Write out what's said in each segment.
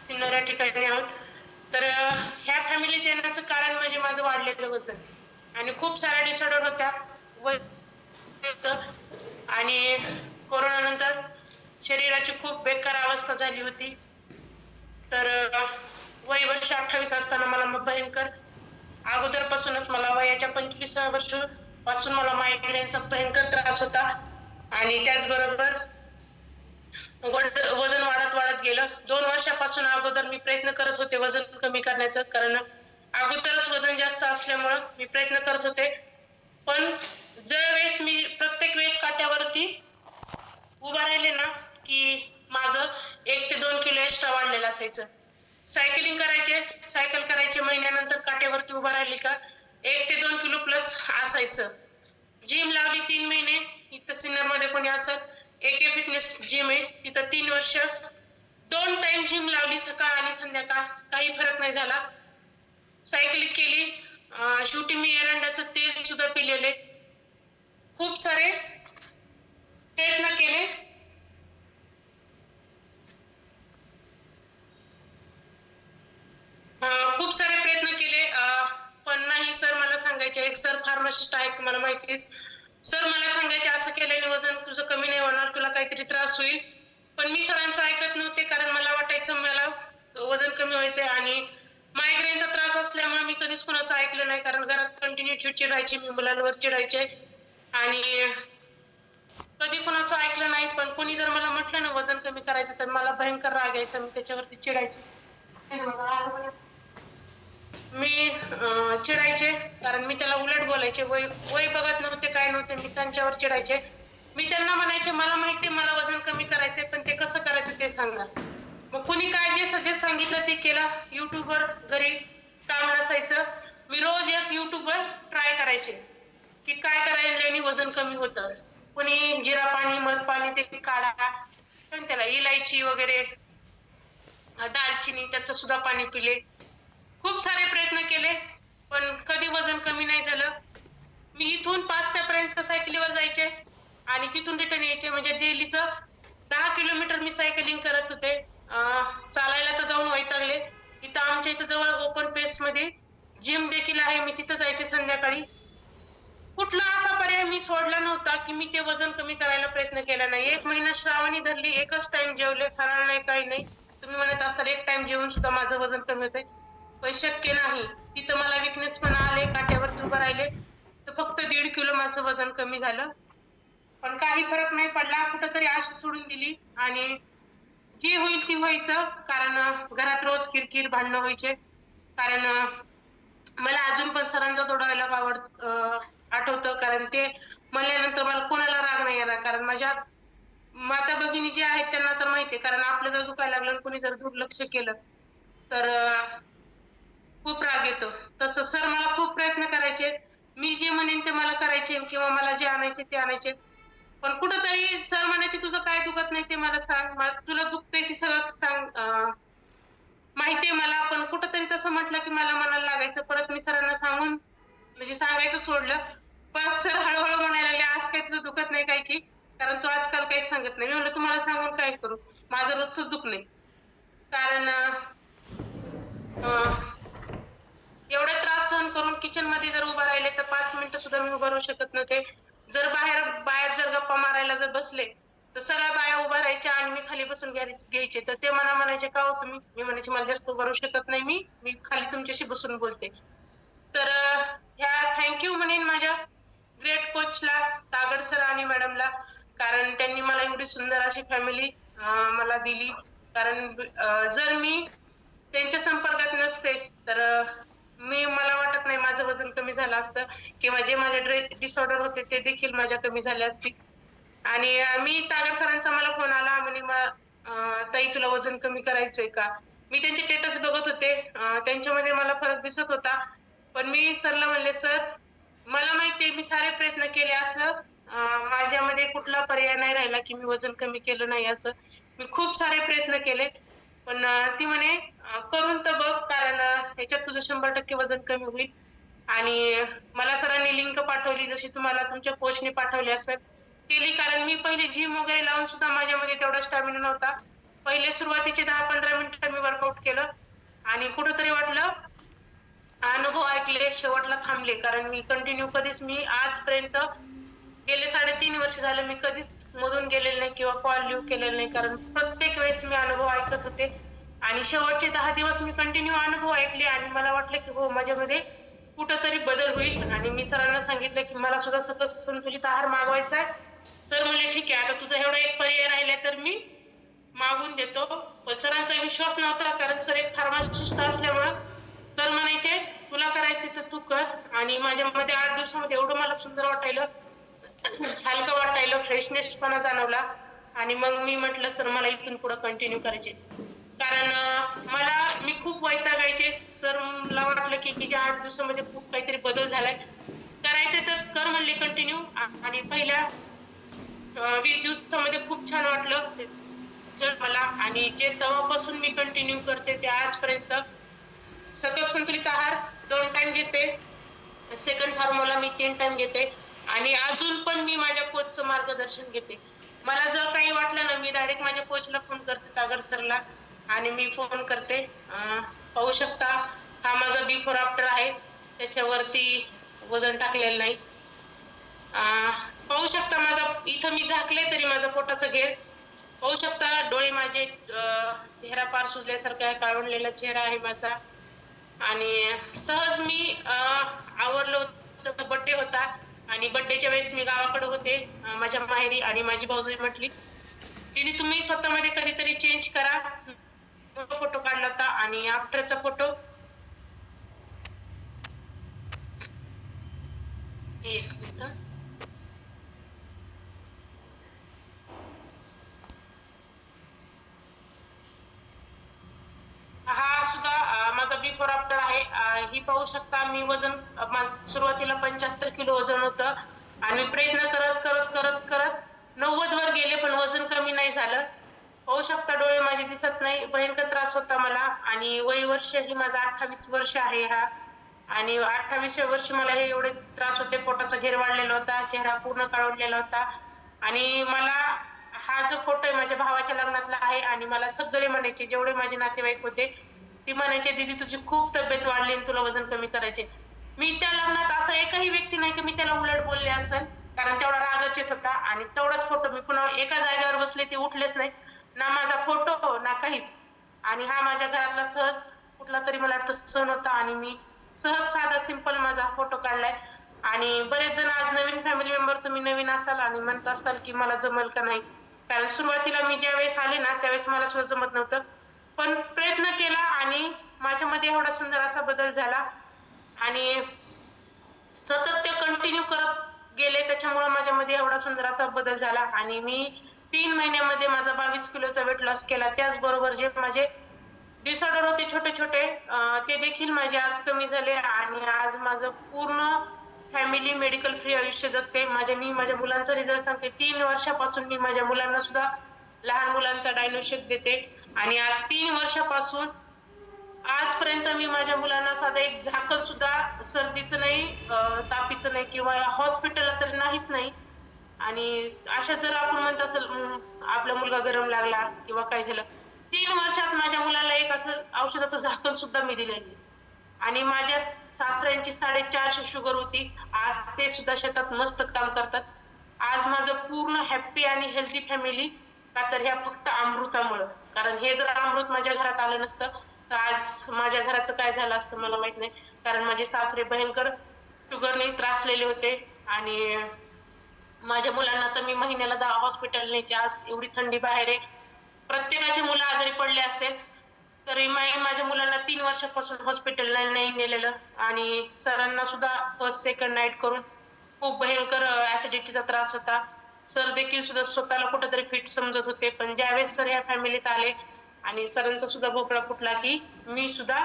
सिन्नर या ठिकाणी आहोत. तर ह्या फॅमिलीत येण्याचं कारण म्हणजे माझं वाढलेलं वजन आणि खूप साऱ्या डिसऑर्डर होत्या होतं. आणि कोरोनानंतर शरीराची खूप बेकार अवस्था झाली होती. तर वय वर्ष 28 असताना मला भयंकर अगोदरपासूनच मला वयाच्या 25व्या वर्ष पासून मला मायग्रेनचा भयंकर त्रास होता आणि त्याचबरोबर वजन वाढत वाढत गेलं. 2 वर्षापासून अगोदर मी प्रयत्न करत होते वजन कमी करण्याचं, कारण अगोदरच वजन जास्त असल्यामुळं मी प्रयत्न करत होते. पण ज्यावेळेस मी प्रत्येक वेळेस काट्यावरती उभा राहिले ना की माझं 1 ते 2 किलो एक्स्ट्रा वाढलेलं असायचं. सायकल करायचे महिन्यानंतर काट्यावरती उभा राहिली का 1 ते 2 किलो प्लस असायचं. जिम लावली 3 महिने इथं सिन्नर मध्ये कोणी असत, AK फिटनेस जिम आहे तिथं 3 वर्ष 2 टाइम जिम लावली, सकाळ आणि संध्याकाळ, काही फरक नाही झाला. सायकलिंग केली, शेवटी मी एरंडाचं तेल सुद्धा पिलेले, खूप सारे प्रयत्न केले. खूप सारे प्रयत्न केले, पण नाही. सर मला सांगायचे, एक सर फार्मासिस्ट आहेत तुम्हाला माहितीच, सर मला सांगायचे असं केल्याने वजन तुझं कमी नाही होणार, तुला काहीतरी त्रास होईल. पण मी सरांचं ऐकत नव्हते, कारण मला वाटायचं मला वजन कमी व्हायचंय आणि मायग्रेनचा त्रास असल्यामुळे मी कधीच कुणाचं ऐकलं नाही, कारण घरात कंटिन्यू चिडचिड राहायची, मी मुलांवर चिडायचे आणि कधी कुणाचं ऐकलं नाही. पण कोणी जर मला म्हटलं ना वजन कमी करायचं तर मला भयंकर राग यायचा, मी त्याच्यावरती चिडायचे. मी चिडायचे, कारण मी त्याला उलट बोलायचे, वय वय बघत नव्हते, काय नव्हते, मी त्यांच्यावर चिडायचे. मी त्यांना म्हणायचे मला माहिती मला वजन कमी करायचंय, पण ते कसं करायचं ते सांगा. मग कुणी काय जे सजेस्ट सांगितलं ते केलं. युट्यूबवर घरी काम नसायचं, मी रोज एक युट्यूबवर ट्राय करायचे की काय करायला वजन कमी होतं. कोणी जिरा पाणी मध पाणी ते काढा, पण त्याला इलायची वगैरे दालचिनी त्याचं सुद्धा पाणी पिले, खूप सारे प्रयत्न केले, पण कधी वजन कमी नाही झालं. मी इथून 5 सायकलीवर जायचे आणि तिथून रिटर्न यायचे, म्हणजे डेलीचं 10 किलोमीटर मी सायकलिंग करत होते. चालायला तर जाऊन वैतागले. इथं आमच्या इथं जवळ ओपन पेस मध्ये जिम देखील आहे, मी तिथं जायचे संध्याकाळी. कुठला असा पर्याय मी सोडला नव्हता की मी ते वजन कमी करायला प्रयत्न केला नाही. 1 महिना श्रावणी धरली, एकच टाइम जेवले, फराळ नाही, काही नाही. तुम्ही म्हणत असाल 1 टाइम जेवून सुद्धा माझं वजन कमी होतंय, पण शक्य नाही. तिथं मला विकनेस पण आले, काट्यावरती उभं राहिले तर फक्त 1.5 किलो माझं वजन कमी झालं, पण काही फरक नाही पडला. कुठंतरी आशा सोडून दिली आणि जे होईल ते व्हायचं, कारण घरात रोज किरकिर भांडणं व्हायचे. कारण मला अजून पण सरांचा तोडायला आठवतं, कारण ते म्हणल्यानंतर मला कोणाला राग नाही येणार, कारण माझ्या माता भगिनी जे आहेत त्यांना तर माहितीये, कारण आपलं जर दुखायला लागलं कोणी जर दुर्लक्ष केलं तर खूप राग येतो. तसं सर मला खूप प्रयत्न करायचे, मी जे म्हणेन ते मला करायचे किंवा मला जे आणायचे ते आणायचे. पण कुठंतरी सर म्हणायचे तुझं काय दुखत नाही ते मला सांग, तुला दुखतंय ते सगळं सांग, माहितीये मला. पण कुठंतरी तसं म्हटलं की मला मनाला लागायचं. परत मी सरांना सांगून म्हणजे सांगायचं सोडलं. परत सर हळूहळू म्हणायला लागले आज काही तुझं दुखत नाही काय की, कारण तू आजकाल काहीच सांगत नाही. मी म्हणलं तुम्हाला सांगून काय करू, माझं रोजच दुख नाही. कारण एवढा त्रास सहन करून किचन मध्ये जर उभं राहिले तर 5 मिनिटं सुद्धा मी उभं राहू शकत नव्हते. जर बाहेर जर गप्पा मारायला जर बसले तर सगळ्या बाया उभा राहायच्या आणि मी खाली बसून घ्यायचे. तर ते मला म्हणायचे का हो तुम्ही, मी म्हणायचे मला जास्त उभं राहू शकत नाही, मी खाली तुमच्याशी बसून बोलते. तर ह्या थँक्यू म्हणेन माझ्या ग्रेट कोचला, तागड सर आणि मॅडमला, कारण त्यांनी मला एवढी सुंदर अशी फॅमिली मला दिली. कारण जर मी त्यांच्या संपर्कात नसते तर मला वाटत नाही माझं वजन कमी झालं असतं किंवा जे माझे डिसऑर्डर होते ते देखील माझ्या कमी झाले असतील. आणि मी तागड सरांचा मला फोन आला, म्हणे ताई तुला वजन कमी करायचंय का. मी त्यांचे स्टेटस बघत होते, त्यांच्यामध्ये मला फरक दिसत होता. पण मी सरला म्हणले सर मला माहितीये मी सारे प्रयत्न केले, असं माझ्यामध्ये कुठला पर्याय नाही राहिला की मी वजन कमी केलं नाही असं. मी खूप सारे प्रयत्न केले, पण ती म्हणे करून तर बघ, कारण ह्याच्यात तुझं 100% वजन कमी होईल. आणि मला सरांनी लिंक पाठवली, जशी तुम्हाला तुमच्या कोचने पाठवली असेल केली, कारण मी पहिले जिम वगैरे लावून सुद्धा माझ्यामध्ये तेवढा स्टॅमिना नव्हता. पहिले सुरुवातीचे 10-15 मिनिटं मी वर्कआउट केलं आणि कुठंतरी वाटलं अनुभव ऐकले, शेवटला थांबले. कारण मी कंटिन्यू कधीच मी आजपर्यंत गेले 3.5 वर्ष झाले मी कधीच मधून गेलेले नाही किंवा कॉल लिव्ह केलेला नाही. कारण प्रत्येक वेळेस मी अनुभव ऐकत होते आणि शेवटचे 10 दिवस मी कंटिन्यू अनुभव ऐकले आणि मला वाटलं की हो माझ्यामध्ये कुठंतरी बदल होईल. आणि मी सरांना सांगितलं की मला सुद्धा सकस संतुलित आहार मागवायचा आहे. सर म्हणले ठीक आहे, आता तुझा एवढा एक पर्याय राहिला तर मी मागून देतो. पण सरांचा विश्वास नव्हता, कारण सर एक फार्मासिस्ट असल्यामुळं सर म्हणायचे तुला करायचे तर तू कर. आणि माझ्यामध्ये 8 दिवसामध्ये एवढं मला सुंदर वाटायलं, हलकं वाटायलं, फ्रेशनेस पणा जाणवला. आणि मग मी म्हटलं सर मला इथून पुढे कंटिन्यू करायचे. कारण मी खूप वैतागायचे. सर मला वाटलं की तिच्या 8 दिवसामध्ये खूप काहीतरी बदल झालाय, करायचे तर कर म्हणले कंटिन्यू. आणि पहिल्या 20 दिवसामध्ये खूप छान वाटलं मला. आणि जे तेव्हापासून मी कंटिन्यू करते ते आजपर्यंत सकस संतुलित आहार 2 टाइम घेते, सेकंड फॉर्म्युला मी 3 टाइम घेते आणि अजून पण मी माझ्या कोचचं मार्गदर्शन घेते. मला जर काही वाटलं ना मी डायरेक्ट माझ्या कोचला फोन करते, तागर सरला, आणि मी फोन करते. पाहू शकता हा माझा बिफोर आफ्टर आहे, त्याच्यावरती वजन टाकलेलं नाही. पाहू शकता माझा इथं मी झाकले तरी माझा पोटाचा घेर पाहू शकता. डोळे माझे, चेहरा फार सुजल्यासारखा आहे, काळवंडलेला चेहरा आहे माझा. आणि सहज मी आवरलं होतं, बर्थडे होता आणि बर्थडेच्या वेळेस मी गावाकडे होते माझ्या माहेरी. आणि माझी भाऊजाई म्हटली दीदी तुम्ही स्वतःमध्ये कधीतरी चेंज करा. फोटो काढला होता आणि आफ्टरचा फोटो एक मिनिट. हा सुद्धा माझा बिफोर आफ्टर आहे. ही पाहू शकता मी वजन सुरुवातीला 75 किलो वजन होतं आणि प्रयत्न करत करत करत करत 90 वर गेले, पण वजन कमी नाही झालं. पाहू शकता डोळे माझे दिसत नाही, भयंकर त्रास होता मला. आणि वय वर्ष ही माझा 28 वर्ष आहे हा. आणि 28व्या वर्षी मला हे एवढे त्रास होते, पोटाचा घेर वाढलेला होता, चेहरा पूर्ण काळवडलेला होता. आणि मला हा जो फोटो आहे माझ्या भावाच्या लग्नातला आहे. आणि मला सगळे म्हणायचे, जेवढे माझे नातेवाईक होते ती म्हणायचे दीदी तुझी खूप तब्येत वाढली आणि तुला वजन कमी करायचे. मी त्या लग्नात असा एकही व्यक्ती नाही की मी त्याला उलट बोलले असेल, कारण तेवढा रागच येत होता. आणि तेवढाच फोटो मी पुन्हा एका जागेवर बसले ते उठलेच नाही, ना माझा फोटो ना काहीच. आणि हा माझ्या घरातला सहज कुठला तरी मला वाटतं सण होता आणि मी सहज साधा सिंपल माझा फोटो काढलाय. आणि बरेच जण आज नवीन फॅमिली मेंबर तुम्ही नवीन असाल आणि म्हणत असाल की मला जमल का नाही, कारण सुरुवातीला मी ज्या वेळेस आले ना त्यावेळेस मला सुद्धा जमत नव्हतं, पण प्रयत्न केला आणि माझ्यामध्ये एवढा सुंदर असा बदल झाला. आणि सतत ते कंटिन्यू करत गेले, त्याच्यामुळे माझ्यामध्ये एवढा सुंदर असा बदल झाला. आणि मी 3 महिन्यामध्ये माझा 22 किलोचा वेट लॉस केला. त्याचबरोबर जे माझे डिसऑर्डर होते छोटे छोटे ते देखील माझे आज कमी झाले. आणि आज माझं पूर्ण फॅमिली मेडिकल फ्री आयुष्य जगते. मी माझ्या मुलांचा रिझल्ट सांगते, 3 वर्षापासून मी माझ्या मुलांना सुद्धा लहान मुलांचा डायनोशेक देते. आणि आज 3 वर्षापासून आजपर्यंत मी माझ्या मुलांना साधं एक झाकण सुद्धा सर्दीचं नाही, तापीचं नाही किंवा हॉस्पिटलला तर नाहीच नाही. आणि अशा जर आपण म्हणत असेल आपला मुलगा गरम लागला किंवा काय झालं, 3 वर्षात माझ्या मुलाला एक असं औषधाचं झाकण सुद्धा मी दिलेलं नाही. आणि माझ्या सासऱ्यांची 450 शुगर होती, आज ते सुद्धा शेतात मस्त काम करतात. आज माझं पूर्ण हॅप्पी आणि हेल्दी फॅमिली, का तर ह्या फक्त अमृतामुळं. कारण हे जर अमृत माझ्या घरात आलं नसतं तर आज माझ्या घराचं काय झालं असतं मला माहित नाही. कारण माझे सासरे भयंकर शुगरने त्रासलेले होते. आणि माझ्या मुलांना तर मी महिन्याला 10 हॉस्पिटल न्यायचे. आज एवढी थंडी बाहेर आहे, प्रत्येकाचे मुलं आजारी पडले असतील तरी माझ्या मुलांना 3 वर्षापासून हॉस्पिटलला नाही नेलेलं. आणि सरांना सुद्धा फर्स्ट सेकंड नाईट करून खूप भयंकर ऍसिडिटीचा त्रास होता. सर देखील सुद्धा स्वतःला कुठेतरी फिट समजत होते, पण ज्यावेळेस सर ह्या फॅमिलीत आले आणि सरांचा सुद्धा भोपळा फुटला की मी सुद्धा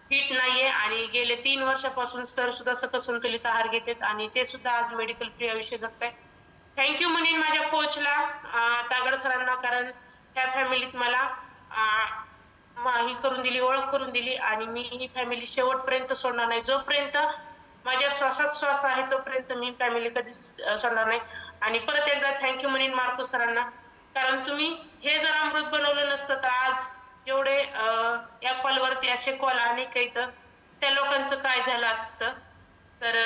फिट नाहीये. आणि गेले 3 वर्षापासून सर सुद्धा सकस संतुलित आहार घेतात आणि ते सुद्धा आज मेडिकल फ्री आयुष्य जगतायत. थँक्यू म्हणेन माझ्या कोचला, तागड सरांना, कारण ह्या फॅमिलीत मला ही करून दिली, ओळख करून दिली. आणि मी ही फॅमिली शेवटपर्यंत सोडणार नाही. जोपर्यंत माझ्या श्वासात श्वास आहे तोपर्यंत मी फॅमिली कधीच सोडणार नाही. आणि परत एकदा थँक्यू म्हणेन मार्को सरांना, कारण तुम्ही हे जर अमृत बनवलं नसतं तर आज जेवढे या कॉलवरती असे कॉल अनेक आहेत त्या लोकांचं काय झालं असतं. तर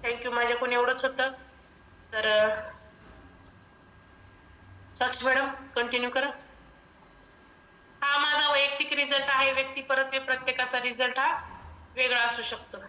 थँक्यू. माझ्याकडून एवढंच होतं. तर साक्षी मॅडम कंटिन्यू करा. हा माझा वैयक्तिक रिझल्ट आहे. व्यक्ती परत प्रत्येकाचा रिझल्ट हा वेगळा असू शकतो.